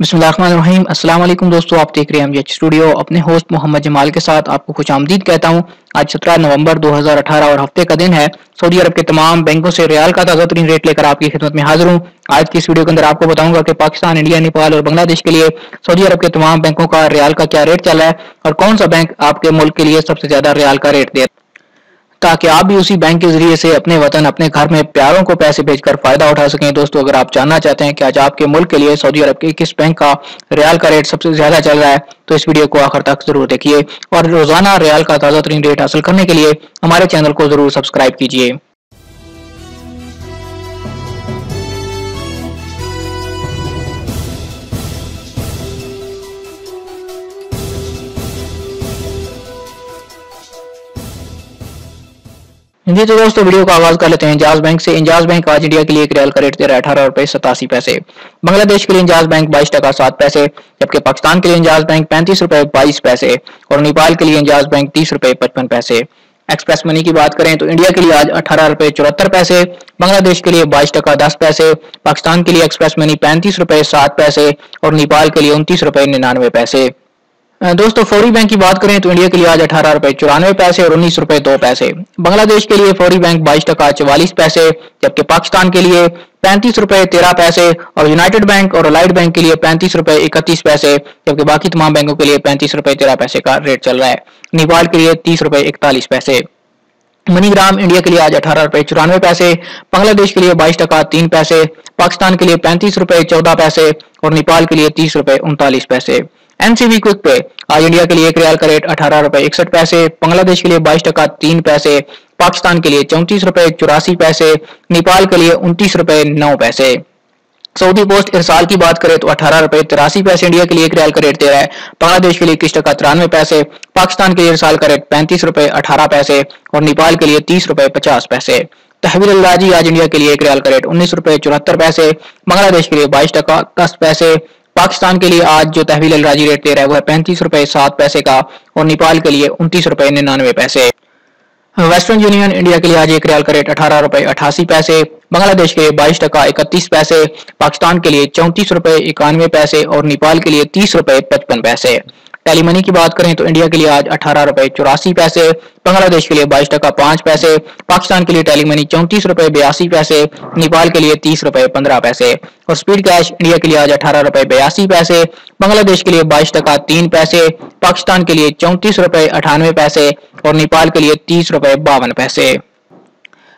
बिस्मिल्लाहिर्रहमानिर्रहीम। अस्सलाम वालेकुम दोस्तों, आप देख रहे हैं एमजीएच स्टूडियो। अपने होस्ट मोहम्मद जमाल के साथ आपको खुशामदीद कहता हूं। आज 17 नवंबर 2018 और हफ्ते का दिन है। सऊदी अरब के तमाम बैंकों से रियाल का ताज़ा तरीन रेट लेकर आपकी खिदमत में हाजिर हूं। आज की इस वीडियो के अंदर आपको बताऊंगा कि पाकिस्तान, इंडिया, नेपाल और बांग्लादेश के लिए सऊदी अरब के तमाम बैंकों का रियाल का क्या रेट चल रहा है और कौन सा बैंक आपके मुल्क के लिए सबसे ज्यादा रियाल का रेट दे, ताकि आप भी उसी बैंक के जरिए से अपने वतन, अपने घर में प्यारों को पैसे भेजकर फायदा उठा सकें। दोस्तों, अगर आप जानना चाहते हैं कि आज आपके मुल्क के लिए सऊदी अरब के किस बैंक का रियाल का रेट सबसे ज्यादा चल रहा है, तो इस वीडियो को आखिर तक जरूर देखिए और रोजाना रियाल का ताजा तरीन रेट हासिल करने के लिए हमारे चैनल को जरूर सब्सक्राइब कीजिए। जी तो दोस्तों, वीडियो का आगाज कर लेते हैं इंजाज बैंक से। इंजाज बैंक आज इंडिया के लिए एक रियाल का रेट दे रहा है 18 रुपए 87 पैसे। बांग्लादेश के लिए इंजाज बैंक 22 टका 7 पैसे, जबकि पाकिस्तान के लिए इंजाज बैंक 35 रुपए 22 पैसे और नेपाल के लिए इंजाज बैंक 30 रुपए 55 पैसे। एक्सप्रेस मनी की बात करें तो इंडिया के लिए आज 18 रुपए 74 पैसे, बांग्लादेश के लिए 22 टका 10 पैसे, पाकिस्तान के लिए एक्सप्रेस मनी 35 रुपए 7 पैसे और नेपाल के लिए 29 रुपए 99 पैसे। दोस्तों, फौरी बैंक की बात करें तो इंडिया के लिए आज 18 रुपए 94 पैसे और 19 रुपए 2 पैसे। बांग्लादेश के लिए फौरी बैंक 22 टका 44 पैसे, जबकि पाकिस्तान के लिए 35 रुपए 13 पैसे और यूनाइटेड बैंक और अलाइड बैंक के लिए 35 रुपए 31 पैसे, जबकि बाकी तमाम बैंकों के लिए 35 रुपए 13 पैसे का रेट चल रहा है। नेपाल के लिए 30 रुपए 41 पैसे। मनीग्राम इंडिया के लिए आज 18 रुपए 94 पैसे, बांग्लादेश के लिए 22 टका 3 पैसे, पाकिस्तान के लिए 35 रुपए 14 पैसे और नेपाल के लिए 30 रुपए 39 पैसे। एनसीबी क्विक पे आज इंडिया के लिए एक रियाल का रेट 18 रुपए 61 पैसे, बांग्लादेश के लिए 22 टका 3 पैसे, पाकिस्तान के लिए 34 रुपए 84 पैसे, नेपाल के लिए 29 रुपए 9 पैसे। सऊदी पोस्ट इरसाल की बात करें तो 18 रुपए 83 पैसे इंडिया के लिए एक रियाल का रेट दे रहा है, बांग्लादेश के लिए 21 टका 93 पैसे, पाकिस्तान के लिए इरसाल का रेट 35 रुपए 18 पैसे और नेपाल के लिए 30 रुपए 50 पैसे। तहवील अल राजी आज इंडिया के लिए एक रियाल का रेट 19 रुपए 74 पैसे, बांग्लादेश के लिए 22 टका 10 पैसे, पाकिस्तान के लिए आज जो तहवील अल राजी रेट दे रहा है वो है 35 रुपए 7 पैसे का और नेपाल के लिए 29 रुपए 99 पैसे। वेस्टर्न यूनियन इंडिया के लिए आज एक रियाल का रेट 18 रुपए 88 पैसे, बांग्लादेश के लिए 22 टका 31 पैसे, पाकिस्तान के लिए 34 रुपए 91 पैसे और नेपाल के लिए 30 रुपए 55 पैसे। टेली मनी की बात करें तो इंडिया के लिए आज 18 रुपए 84 पैसे, बांग्लादेश के लिए 22 टका 5 पैसे, पाकिस्तान के लिए टेली मनी 34 रुपए 82 पैसे, नेपाल के लिए 30 रुपए 15 पैसे। और स्पीड कैश इंडिया के लिए आज 18 रुपए 82 पैसे, बांग्लादेश के लिए 22 टका 3 पैसे, पाकिस्तान के लिए 34 रुपए 98 पैसे और नेपाल के लिए 30 रुपए 52 पैसे।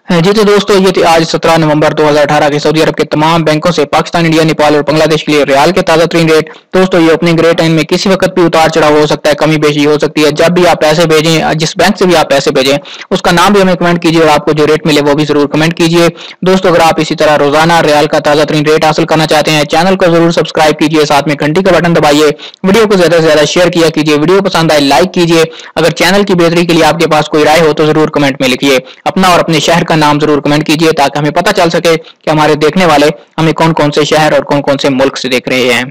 जी तो दोस्तों, ये थे आज 17 नवंबर 2018 के सऊदी अरब के तमाम बैंकों से पाकिस्तान, इंडिया, नेपाल और बांग्लादेश के लिए रियाल के ताजा तरीन रेट। दोस्तों, ये ओपनिंग रेट टाइम में किसी वक्त भी उतार चढ़ाव हो सकता है, कमी बेशी हो सकती है। जब भी आप पैसे भेजें, जिस बैंक से भी आप पैसे भेजें, उसका नाम भी हमें कमेंट कीजिए और आपको जो रेट मिले वो भी जरूर कमेंट कीजिए। दोस्तों, अगर आप इसी तरह रोजाना रियाल का ताजा तरीन रेट हासिल करना चाहते हैं, चैनल को जरूर सब्सक्राइब कीजिए, साथ में घंटी का बटन दबाइए, वीडियो को ज्यादा से ज्यादा शेयर किया कीजिए, वीडियो पसंद आए लाइक कीजिए। अगर चैनल की बेहतरी के लिए आपके पास कोई राय हो तो जरूर कमेंट में लिखिए। अपना और अपने शहर का नाम जरूर कमेंट कीजिए ताकि हमें पता चल सके कि हमारे देखने वाले हमें कौन कौन से शहर और कौन कौन से मुल्क से देख रहे हैं।